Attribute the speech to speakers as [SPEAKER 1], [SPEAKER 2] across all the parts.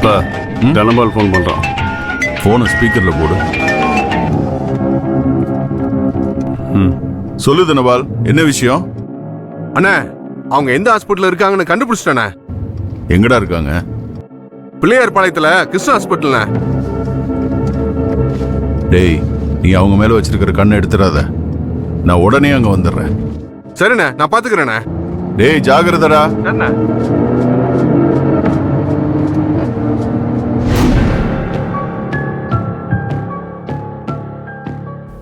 [SPEAKER 1] அப்பா தனபால் ஃபோன் பண்றான்.
[SPEAKER 2] போனை ஸ்பீக்கர்ல போடு. சொல்லு தனபால், என்ன விஷயம்?
[SPEAKER 3] அண்ணா, அவங்க எந்த ஹாஸ்பிட்டல் இருக்காங்கன்னு கண்டுபிடிச்சிட்டேண்ணே.
[SPEAKER 2] எங்கடா இருக்காங்க?
[SPEAKER 3] பிள்ளையார் பாளையத்துல கிருஷ்ணா ஹாஸ்பிட்டல்ண்ணே.
[SPEAKER 2] டேய், நீ அவங்க மேல வச்சிருக்கிற கண்ணை எடுத்துறாத. நான் உடனே அங்க வந்துடுறேன்.
[SPEAKER 3] சரிண்ணே, நான் பாத்துக்கிறேண்ணே.
[SPEAKER 2] டேய், ஜாகிரதடா.
[SPEAKER 3] சரிண்ணே.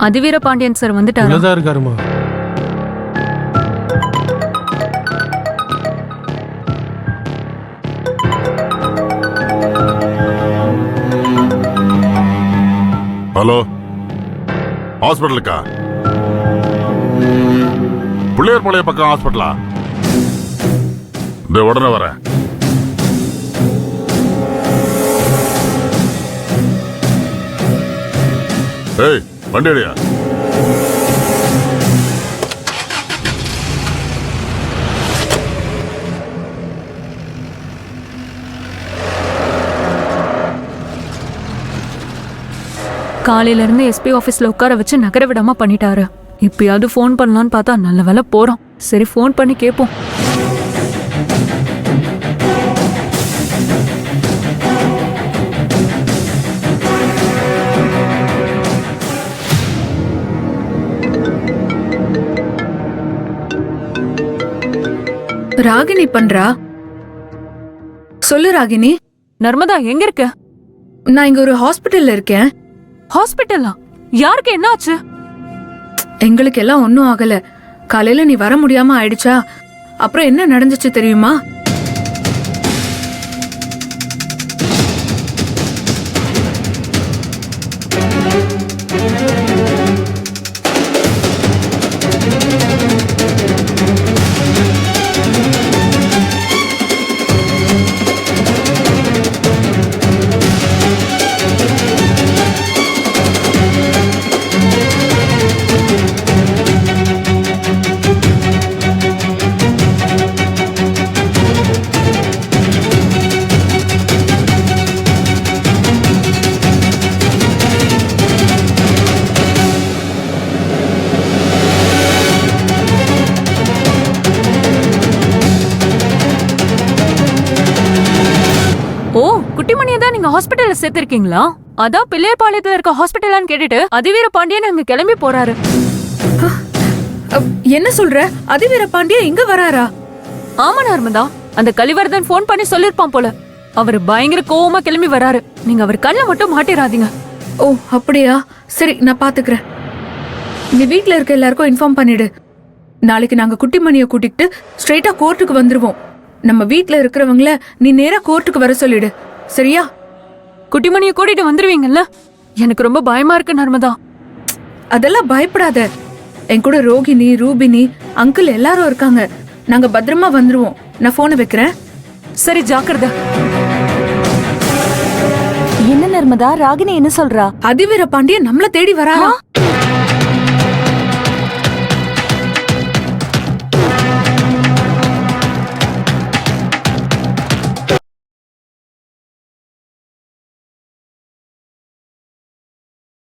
[SPEAKER 4] அதிவீர பாண்டியன் சார் வந்துட்டாரா?
[SPEAKER 5] தான் இருக்காருமா.
[SPEAKER 6] ஹலோ, ஹாஸ்பிட்டலுக்கா? பிள்ளையார் பாளைய பக்கம் ஹாஸ்பிட்டலா? இந்த உடனே வரேன். ஏய், வண்டி அடியா.
[SPEAKER 4] காலையில இருந்து எஸ்பி ஆபீஸ்ல உட்கார வச்சு நகர விடாம பண்ணிட்டாரு. இப்பயாவது ஃபோன் பண்ணலான்னு பார்த்தா நல்ல வேலை போறோம். சரி, ஃபோன் பண்ணி கேட்போம்.
[SPEAKER 7] ராகினி பண்றா. சொல்லு ராகினி.
[SPEAKER 4] நர்மதா, எங்க இருக்க?
[SPEAKER 7] நான் இங்க ஒரு ஹாஸ்பிட்டல்ல இருக்கேன்.
[SPEAKER 4] ஹாஸ்பிட்டலா? யாருக்கு என்ன ஆச்சு?
[SPEAKER 7] எங்களுக்கு எல்லாம் ஒன்னும் ஆகல. காலையில நீ வர முடியாம ஆயிடுச்சா? அப்புறம் என்ன நடந்துச்சு தெரியுமா?
[SPEAKER 4] ஓ, குட்டிமணியை தான் நீங்க ஹாஸ்பிட்டல்ல சேர்த்திருக்கீங்களா? அதான் பிள்ளையபாளையத்துல இருக்க ஹாஸ்பிட்டலான்னு கேட்டுட்டு அதிவீர பாண்டியன் அங்க கிளம்பி போறாரு.
[SPEAKER 7] என்ன சொல்ற? அதிவீர பாண்டியன் இங்க வராரா?
[SPEAKER 4] ஆமா நர்மதா, அந்த கலிவர்தன் ஃபோன் பண்ணி சொல்லிருப்பான் போல. அவரு பயங்கர கோவமா கிளம்பி வராரு. நீங்க அவர் கண்ணை மட்டும் மாட்டிராதீங்க.
[SPEAKER 7] ஓ அப்படியா? சரி, நான் பாத்துக்கிறேன். நீ வீட்ல இருக்க எல்லாருக்கும் இன்ஃபார்ம் பண்ணிடு. நாளைக்கு நாங்க குட்டிமணியை கூட்டிட்டு ஸ்ட்ரெயிட்டா கோர்ட்டுக்கு வந்துருவோம். நம்ம வீட்ல இருக்கிறவங்கள நீ நேரா கோர்ட்டுக்கு வர சொல்லிடு, சரியா?
[SPEAKER 4] குட்டிமணியை கூட்டிட்டு வந்துருவீங்கல்ல? எனக்கு ரொம்ப பயமா இருக்கு நர்மதா.
[SPEAKER 7] அதெல்லாம் பயப்படாத. என் கூட ரோகிணி, ரூபினி, அங்கிள் எல்லாரும் இருக்காங்க. நாங்க பத்திரமா வந்துருவோம். நான் போனை வைக்கிறேன்.
[SPEAKER 4] சரி, ஜாக்கிரதை.
[SPEAKER 8] என்ன நர்மதா, ராகினி என்ன சொல்றா?
[SPEAKER 7] அதிவீர பாண்டியன் நம்மள தேடி வராரா?